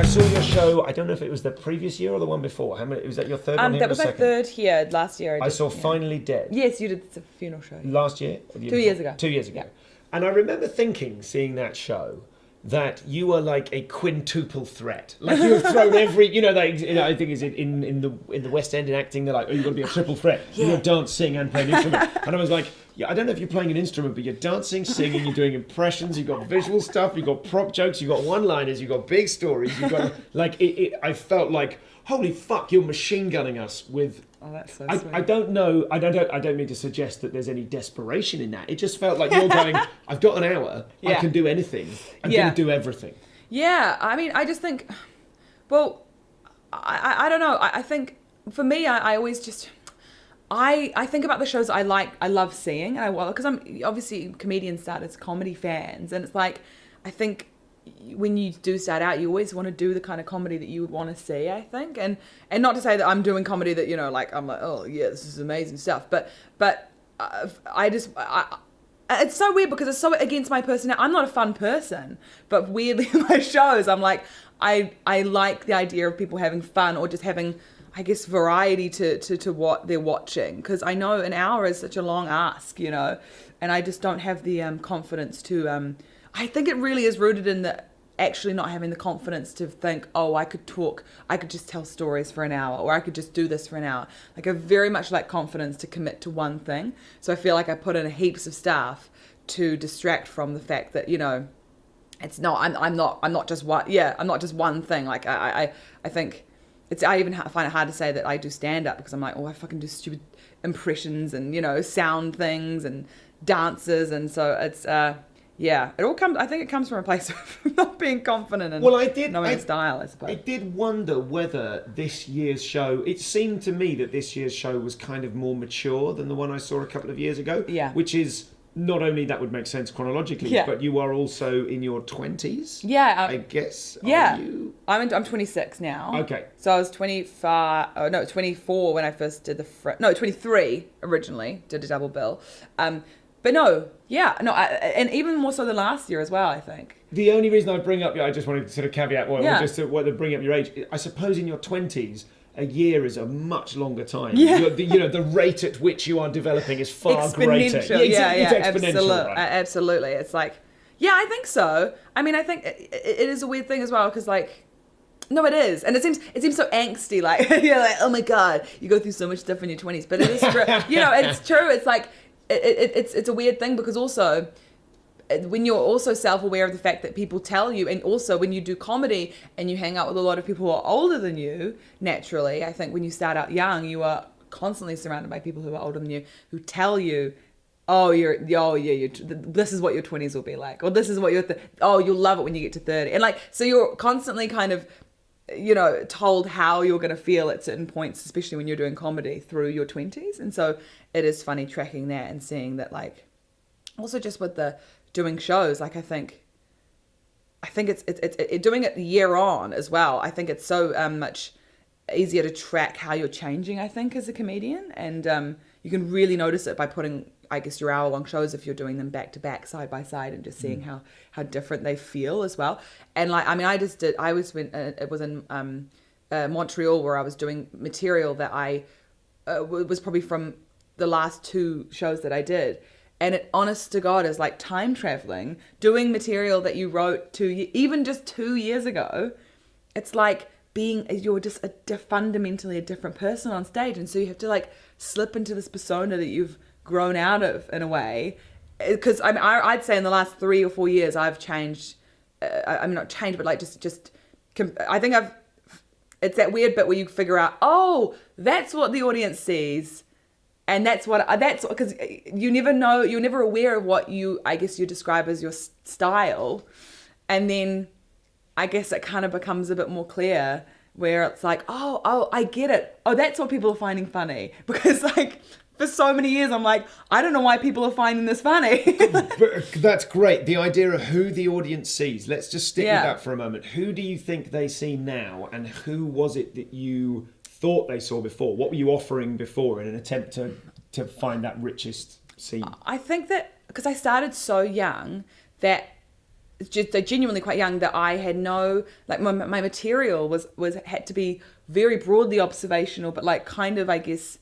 I saw your show. I don't know if it was the previous year or the one before. How many? Was that your third one? That was my third here last year. I saw Finally Dead. Yes, you did the funeral show. Last year? 2 years ago. 2 years ago. Yeah. And I remember thinking, seeing that show, that you were like a quintuple threat. Like you have thrown every, I think is in the West End in acting, they're like, oh, you've got to be a triple threat. Yeah. You're dance, sing, and play an instrument. And I was like, yeah, I don't know if you're playing an instrument, but you're dancing, singing, you're doing impressions, you've got visual stuff, you've got prop jokes, you've got one-liners, you've got big stories, you've got like I felt like, holy fuck, you're machine gunning us with. Oh, that's so sweet. I don't know. I don't mean to suggest that there's any desperation in that. It just felt like you're going, I've got an hour. Yeah. I can do anything. I'm going to do everything. Yeah. I mean, I just think, well, I don't know. I think for me, I always just, I think about the shows I like, I love seeing. And because I'm obviously comedians start as comedy fans. And it's like, I think when you do start out, you always want to do the kind of comedy that you would want to see, I think. And not to say that I'm doing comedy that, I'm like, oh yeah, this is amazing stuff. But it's so weird because it's so against my personality. I'm not a fun person, but weirdly in my shows, I'm like, I like the idea of people having fun or just having, I guess, variety to what they're watching. Because I know an hour is such a long ask, and I just don't have the confidence to... I think it really is rooted in the actually not having the confidence to think, oh, I could just tell stories for an hour, or I could just do this for an hour. Like, I very much lack confidence to commit to one thing. So I feel like I put in heaps of stuff to distract from the fact that, it's not, I'm not just one, I'm not just one thing. Like, I think I even find it hard to say that I do stand up because I'm like, oh, I fucking do stupid impressions and, sound things and dances. And so it's, it all comes. I think it comes from a place of not being confident and knowing style, I suppose. I did wonder whether this year's show. It seemed to me that this year's show was kind of more mature than the one I saw a couple of years ago. Yeah. Which is not only that would make sense chronologically, but you are also in your 20s. Yeah. I guess. Yeah. Are you? I'm 26 now. Okay. So I was 24 when I first did 23 originally. Did a double bill. But and even more so than last year as well, I think. The only reason I bring up, I just wanted to sort of caveat, to bring up your age. I suppose in your 20s, a year is a much longer time. Yeah. The rate at which you are developing is far greater. It's exponential, right? Absolutely. It's like, I think so. I mean, I think it is a weird thing as well, because like, no, it is, and it seems so angsty. Like, you're like, oh my god, you go through so much stuff in your 20s, but it is true. It's true. It's like. It's a weird thing because also when you're also self-aware of the fact that people tell you, and also when you do comedy and you hang out with a lot of people who are older than you, naturally, I think when you start out young, you are constantly surrounded by people who are older than you who tell you, this is what your 20s will be like, or this is what you'll love it when you get to 30, and like, so you're constantly kind of told how you're going to feel at certain points, especially when you're doing comedy through your 20s. And so it is funny tracking that and seeing that, like, also just with the doing shows, like, I think it's doing it the year on as well. I think it's so much easier to track how you're changing, I think, as a comedian. And you can really notice it by putting, I guess, your hour-long shows, if you're doing them back-to-back, side-by-side, and just seeing how different they feel as well. And, like, I mean, it was in Montreal, where I was doing material that I was probably from the last 2 shows that I did. And it, honest to God, is like time traveling, doing material that you wrote even just 2 years ago. It's like you're just fundamentally a different person on stage. And so you have to, like, slip into this persona that you've grown out of, in a way. Because I'd say in the last 3 or 4 years I've changed. I'm not changed, but like I think it's that weird bit where you figure out, oh, that's what the audience sees, and that's because you never know, you're never aware of what you describe as your style, and then I guess it kind of becomes a bit more clear, where it's like, oh, I get it. Oh, that's what people are finding funny, because like. For so many years, I'm like, I don't know why people are finding this funny. But that's great. The idea of who the audience sees. Let's just stick with that for a moment. Who do you think they see now, and who was it that you thought they saw before? What were you offering before in an attempt to find that richest scene? I think that because I started so young, that just genuinely quite young, that I had no, like my material was had to be very broadly observational, but like kind of, I guess,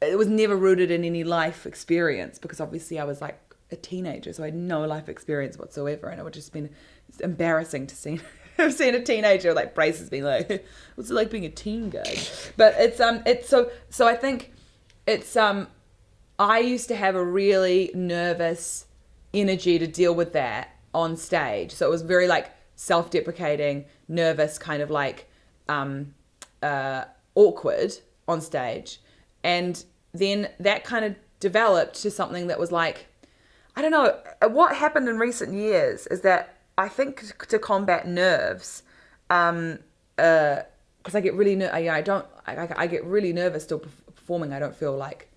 it was never rooted in any life experience, because obviously I was like a teenager, so I had no life experience whatsoever, and it would just been embarrassing to see. I've seen a teenager with like braces being like, what's it like being a teen guy? But it's so I think it's I used to have a really nervous energy to deal with that on stage. So it was very like self-deprecating, nervous, kind of like awkward on stage. And then that kind of developed to something that was like, I don't know, what happened in recent years is that I think to combat nerves, because I get really I get really nervous still performing. I don't feel like,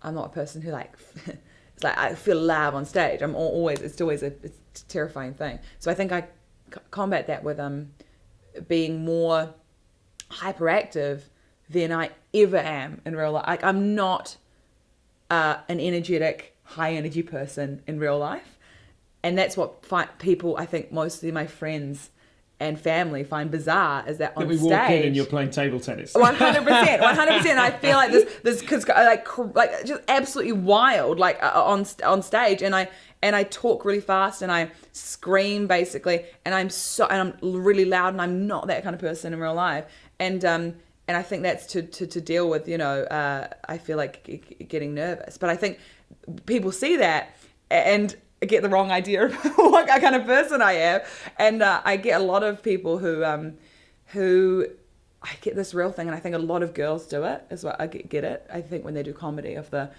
I'm not a person who like it's like I feel alive on stage. It's always a terrifying thing. So I think I combat that with being more hyperactive than I ever am in real life. Like, I'm not an energetic, high energy person in real life. And that's what people, I think mostly my friends and family find bizarre, is that on stage. That we walk in and you're playing table tennis. 100%. I feel like this because like just absolutely wild, like on stage, and I talk really fast and I scream basically, and I'm really loud, and I'm not that kind of person in real life. And I think that's to deal with, I feel like getting nervous. But I think people see that and get the wrong idea of what kind of person I am. And I get a lot of people who I get this real thing, and I think a lot of girls do it as well. I get it. I think when they do comedy of the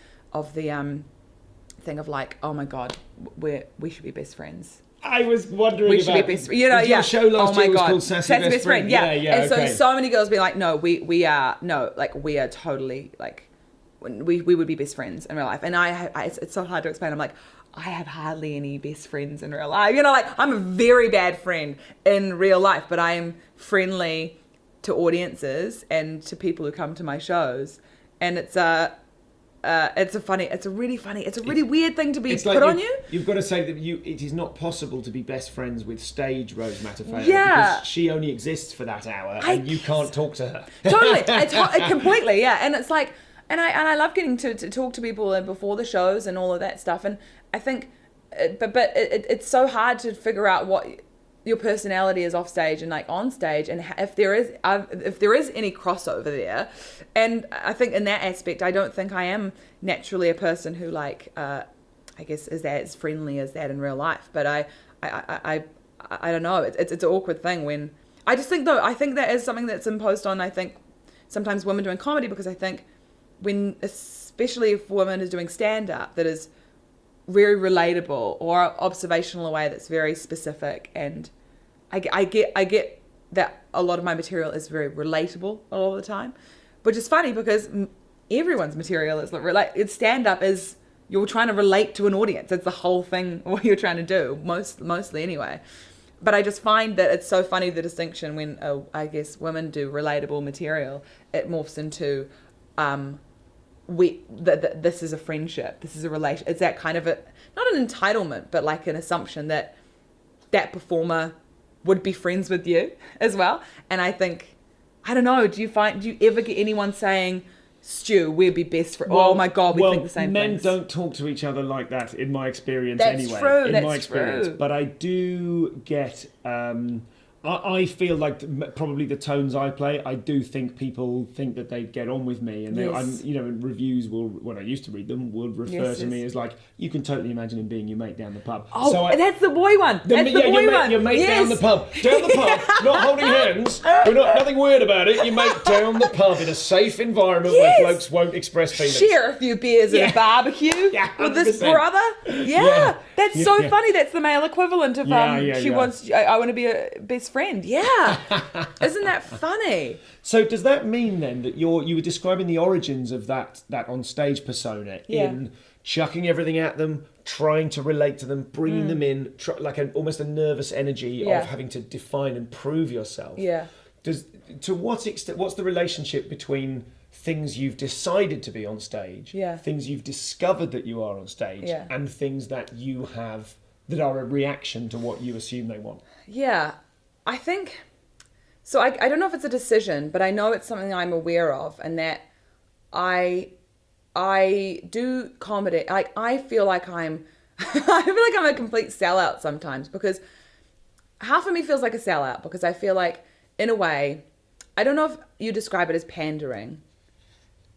thing of like, oh my God, we should be best friends. I was wondering we should be best, your show last year was called Sassy Best Friend. Yeah. And okay. so many girls be like, no, we are totally like, we would be best friends in real life. And it's so hard to explain. I'm like, I have hardly any best friends in real life. Like, I'm a very bad friend in real life, but I am friendly to audiences and to people who come to my shows. And it's a really weird thing to be put on you. You've got to say that it is not possible to be best friends with stage Rose Matafeo. Yeah. Because she only exists for that hour, and you can't talk to her. Totally. Completely, yeah. And it's like, and I love getting to talk to people before the shows and all of that stuff. And I think, but it's so hard to figure out what your personality is off stage and like on stage, and if there is any crossover there. And I think in that aspect, I don't think I am naturally a person who like I guess is as friendly as that in real life. But I don't know. It's an awkward thing when I just think I think that is something that's imposed on, I think, sometimes women doing comedy, because I think when, especially if a woman is doing stand-up that is very relatable or observational in a way that's very specific, and I get that a lot of my material is very relatable a lot of the time, which is funny because everyone's material is it's stand-up is, you're trying to relate to an audience. It's the whole thing what you're trying to do, mostly anyway. But I just find that it's so funny, the distinction when I guess women do relatable material, it morphs into this is a friendship, this is a relation. It's that kind of not an entitlement, but like an assumption that performer would be friends with you as well. And I think, I don't know, do you ever get anyone saying, Stu, we'd be best friends? Oh my God, we think the same things. Men don't talk to each other like that, in my experience. That's anyway. True. In that's my experience, true. But I do get. I feel like probably the tones I play, I do think people think that they get on with me, and Yes. reviews when I used to read them, would refer to me as like, you can totally imagine him being your mate down the pub. Oh, so that's the boy one. Your mate down the pub, not holding hands. We're nothing weird about it. Your mate down the pub in a safe environment where blokes won't express feelings. Share a few beers at a barbecue with this brother. Yeah. That's so funny. That's the male equivalent of wants. I want to be a best friend. Yeah. Isn't that funny? So does that mean then that you were describing the origins of that on stage persona in chucking everything at them, trying to relate to them, bringing them in, like almost a nervous energy of having to define and prove yourself? Yeah. To what extent? What's the relationship between things you've decided to be on stage, things you've discovered that you are on stage, and things that that are a reaction to what you assume they want? Yeah, I think so. I don't know if it's a decision, but I know it's something I'm aware of, and that I do comedy. Like, I feel like I'm a complete sellout sometimes, because half of me feels like a sellout, because I feel like, in a way, I don't know if you describe it as pandering,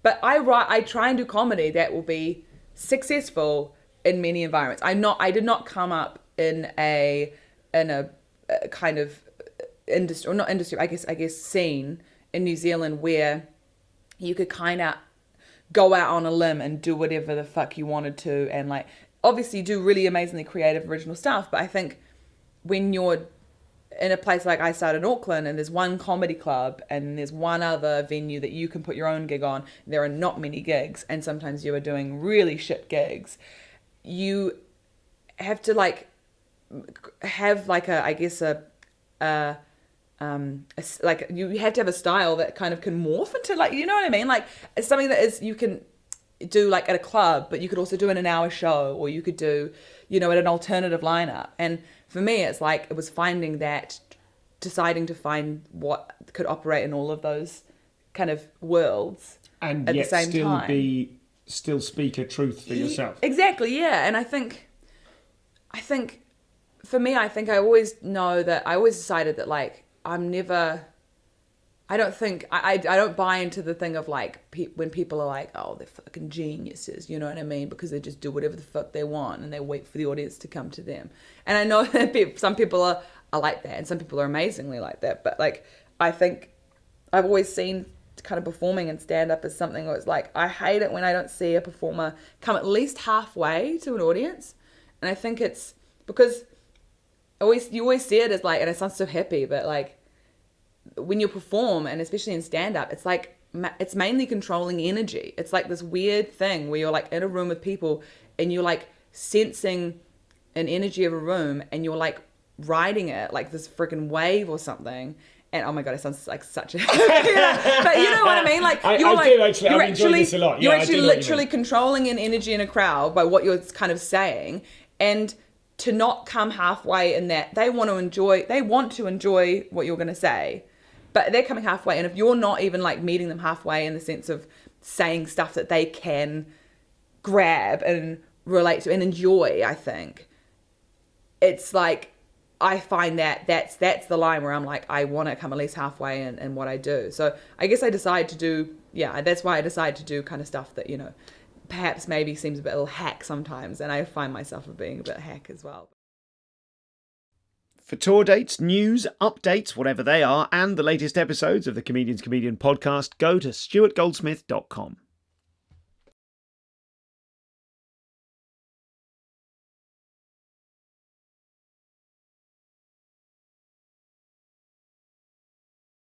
but I try and do comedy that will be successful in many environments. I did not come up in a kind of industry, or not industry, I guess scene in New Zealand where you could kind of go out on a limb and do whatever the fuck you wanted to, and like obviously do really amazingly creative original stuff. But I think when you're in a place like I started in Auckland, and there's one comedy club and there's one other venue that you can put your own gig on, there are not many gigs, and sometimes you are doing really shit gigs. You have to like have like like you have to have a style that kind of can morph into, like, you know what I mean? Like, it's something that is, you can do like at a club, but you could also do in an hour show, or you could do, you know, at an alternative lineup. And for me, it's like, it was deciding to find what could operate in all of those kind of worlds, and at yet the same time. still speak a truth for yourself. Exactly, yeah. And I think for me, I think I always decided that, like, I don't buy into the thing of like when people are like, oh, they're fucking geniuses, you know what I mean? Because they just do whatever the fuck they want and they wait for the audience to come to them. And I know that some people are like that, and some people are amazingly like that. But like, I think I've always seen kind of performing and stand up as something where it's like, I hate it when I don't see a performer come at least halfway to an audience. And I think it's because you always see it as like, and it sounds so happy, but like when you perform, and especially in stand-up, it's like, it's mainly controlling energy. It's like this weird thing where you're like in a room with people and you're like sensing an energy of a room, and you're like riding it like this freaking wave or something. And oh my god, it sounds like such a but you know what I mean? Like, I you're enjoy this a lot. You're actually literally controlling an energy in a crowd by what you're kind of saying, and to not come halfway in that they want to enjoy what you're going to say, but they're coming halfway. And if you're not even like meeting them halfway in the sense of saying stuff that they can grab and relate to and enjoy, I think it's like, I find that's the line where I'm like, I want to come at least halfway in what I do. So I guess that's why I decided to do kind of stuff that, you know, perhaps maybe seems a bit little hack sometimes, and I find myself being a bit hack as well. For tour dates, news, updates, whatever they are, and the latest episodes of the Comedian's Comedian podcast, go to stuartgoldsmith.com.